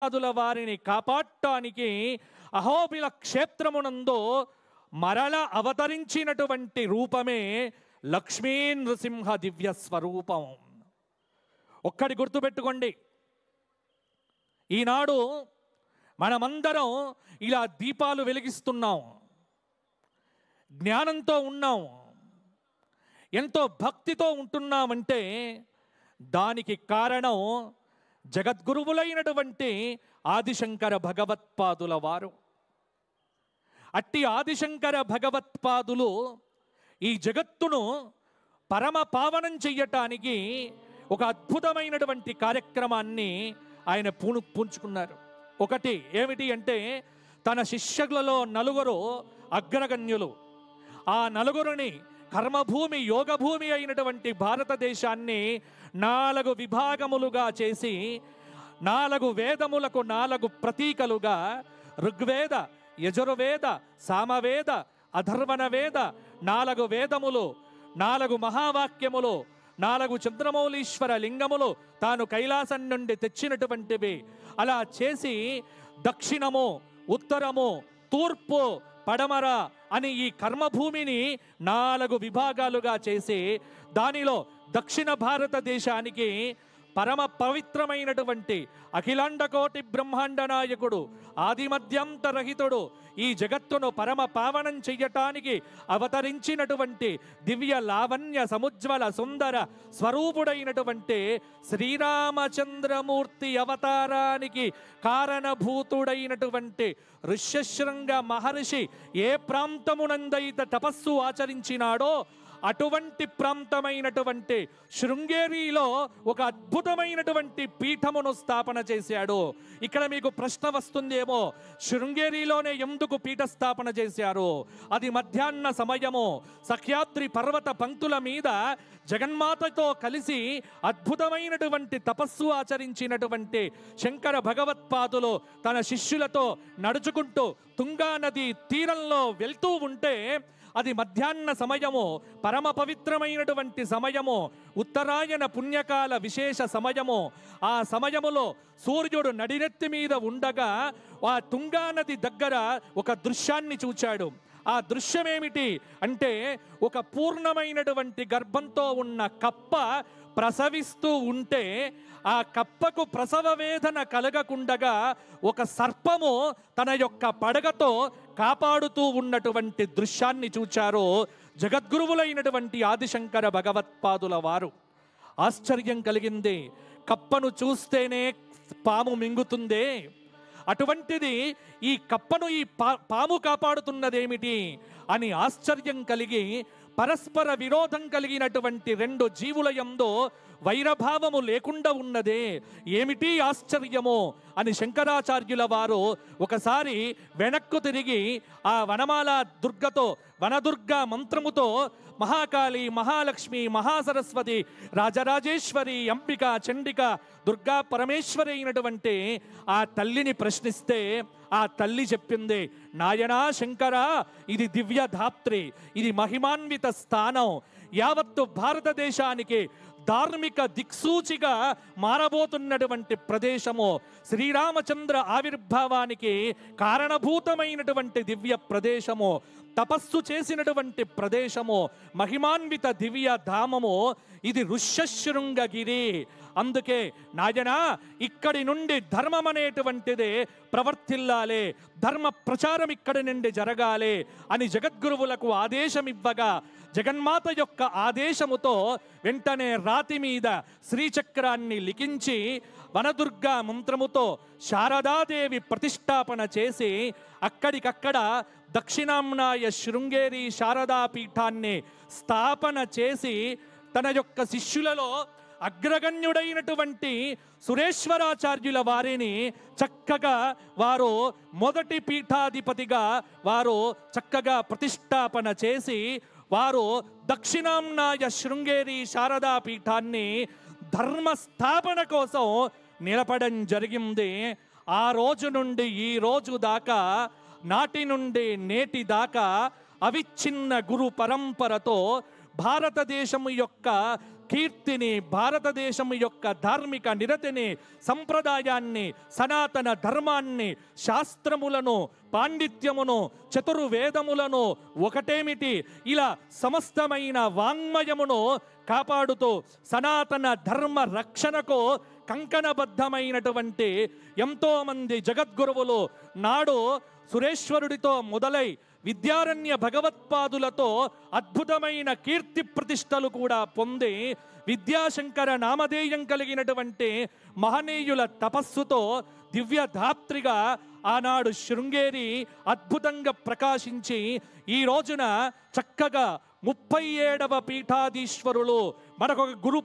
వారిని కాపాడటానికి అహోబిల క్షేత్రమునందు మరల అవతరించినటువంటి రూపమే లక్ష్మీ నృసింహ దివ్య స్వరూపం. ఒక్కడి గుర్తుపెట్టుకోండి, ఈనాడు మనమందరం ఇలా దీపాలు వెలిగిస్తున్నాం, జ్ఞానంతో ఉన్నాం, ఎంతో భక్తితో ఉంటున్నామంటే దానికి కారణం జగద్గురువులైనటువంటి ఆదిశంకర భగవత్పాదుల వారు. అట్టి ఆదిశంకర భగవత్పాదులు ఈ జగత్తును పరమ పావనం చెయ్యటానికి ఒక అద్భుతమైనటువంటి కార్యక్రమాన్ని ఆయన పూంచుకున్నారు. ఒకటి ఏమిటి అంటే, తన శిష్యులలో 4 అగ్రగణ్యులు, ఆ 4 కర్మభూమి యోగభూమి అయినటువంటి భారతదేశాన్ని 4 విభాగములుగా చేసి 4 వేదములకు 4 ప్రతీకలుగా ఋగ్వేద, యజుర్వేద, సామవేద, అధర్వణ వేద 4 వేదములు, 4 మహావాక్యములు, 4 చంద్రమౌళీశ్వర లింగములు తాను కైలాసం నుండి తెచ్చినటువంటివి అలా చేసి దక్షిణము, ఉత్తరము, తూర్పు, పడమర అని ఈ కర్మభూమిని 4 విభాగాలుగా చేసి దానిలో దక్షిణ భారతదేశానికి పరమ పవిత్రమైనటువంటి అఖిలాండకోటి బ్రహ్మాండ నాయకుడు, ఆదిమధ్యాంతరహితుడు, ఈ జగత్తును పరమ పావనం చెయ్యటానికి అవతరించినటువంటి దివ్య లావణ్య సముజ్వల సుందర స్వరూపుడైనటువంటి శ్రీరామచంద్రమూర్తి అవతారానికి కారణభూతుడైనటువంటి ఋష్యశృంగ మహర్షి ఏ ప్రాంతమునందైతే తపస్సు ఆచరించినాడో అటువంటి ప్రాంతమైనటువంటి శృంగేరిలో ఒక అద్భుతమైనటువంటి పీఠమును స్థాపన చేశాడు. ఇక్కడ మీకు ప్రశ్న వస్తుందేమో, శృంగేరిలోనే ఎందుకు పీఠ స్థాపన చేశారు? అది మధ్యాహ్న సమయము సఖ్యాద్రి పర్వత పంక్తుల మీద జగన్మాతతో కలిసి అద్భుతమైనటువంటి తపస్సు ఆచరించినటువంటి శంకర భగవత్పాదులు తన శిష్యులతో నడుచుకుంటూ తుంగా నది తీరంలో వెళ్తూ ఉంటే అది మధ్యాహ్న సమయము, పరమ పవిత్రమైనటువంటి సమయము, ఉత్తరాయణ పుణ్యకాల విశేష సమయము. ఆ సమయములో సూర్యుడు నడినెత్తి మీద ఉండగా ఆ తుంగా నది దగ్గర ఒక దృశ్యాన్ని చూచాడు. ఆ దృశ్యమేమిటి అంటే, ఒక పూర్ణమైనటువంటి గర్భంతో ఉన్న కప్ప ప్రసవిస్తూ ఉంటే ఆ కప్పకు ప్రసవ వేదన కలగకుండగా ఒక సర్పము తన యొక్క పడగతో కాపాడుతూ ఉన్నటువంటి దృశ్యాన్ని చూచారు జగద్గురువులైనటువంటి ఆదిశంకర భగవత్పాదుల వారు. ఆశ్చర్యం కలిగింది. కప్పను చూస్తేనే పాము మింగుతుందే, అటువంటిది ఈ కప్పను ఈ పాము కాపాడుతున్నదేమిటి అని ఆశ్చర్యం కలిగి, పరస్పర విరోధం కలిగినటువంటి 2 జీవుల యందు వైరభావము లేకుండా ఉన్నదే, ఏమిటి ఆశ్చర్యము అని శంకరాచార్యుల వారు ఒకసారి వెనక్కు తిరిగి ఆ వనమాల దుర్గతో, వనదుర్గా మంత్రముతో మహాకాళి, మహాలక్ష్మి, మహాసరస్వతి, రాజరాజేశ్వరి, అంబిక, చండిక, దుర్గా పరమేశ్వరి అయినటువంటి ఆ తల్లిని ప్రశ్నిస్తే ఆ తల్లి చెప్పింది, నాయనా శంకర, ఇది దివ్య ధాత్రి, ఇది మహిమాన్విత స్థానం, యావత్తు భారతదేశానికి ధార్మిక దిక్సూచిగా మారబోతున్నటువంటి ప్రదేశము, శ్రీరామచంద్ర ఆవిర్భావానికి కారణభూతమైనటువంటి దివ్య ప్రదేశము, తపస్సు చేసినటువంటి ప్రదేశము, మహిమాన్విత దివ్య ధామము, ఇది ఋష్యశృంగగిరి. అందుకే నాయనా, ఇక్కడి నుండి ధర్మం అనేటువంటిదే ప్రవర్తిల్లాలే, ధర్మ ప్రచారం ఇక్కడి నుండి జరగాలి అని జగద్గురువులకు ఆదేశం ఇవ్వగా, జగన్మాత యొక్క ఆదేశముతో వెంటనే రాతి మీద శ్రీచక్రాన్ని లిఖించి వనదుర్గా మంత్రముతో శారదాదేవి ప్రతిష్టాపన చేసి అక్కడికక్కడ దక్షిణాంనాయ శృంగేరి శారదా పీఠాన్ని స్థాపన చేసి తన యొక్క శిష్యులలో అగ్రగణ్యుడైనటువంటి సురేశ్వరాచార్యుల వారిని చక్కగా వారు మొదటి పీఠాధిపతిగా వారు చక్కగా ప్రతిష్టాపన చేసి వారు దక్షిణాంనాయ శృంగేరి శారదా పీఠాన్ని ధర్మస్థాపన కోసం నిలపడం జరిగింది. ఆ రోజు నుండి ఈ రోజు దాకా, నాటి నుండి నేటి దాకా అవిచ్ఛిన్న గురు పరంపరతో భారతదేశం యొక్క కీర్తిని, భారతదేశం యొక్క ధార్మిక నిరతిని, సంప్రదాయాన్ని, సనాతన ధర్మాన్ని, శాస్త్రములను, పాండిత్యమును, చతుర్వేదములను, ఒకటేమిటి ఇలా సమస్తమైన వాంగ్మయమును కాపాడుతూ సనాతన ధర్మ రక్షణకు కంకణబద్ధమైనటువంటి ఎంతోమంది జగద్గురువులు నాడు సురేశ్వరుడితో మొదలై విద్యారణ్య భగవత్పాదులతో అద్భుతమైన కీర్తి ప్రతిష్టలు కూడా పొంది విద్యాశంకర నామధేయం కలిగినటువంటి మహనీయుల తపస్సుతో దివ్యధాత్రిగా ఆనాడు శృంగేరి అద్భుతంగా ప్రకాశించి ఈ రోజున చక్కగా 37వ పీఠాధీశ్వరులు మనకొక గురు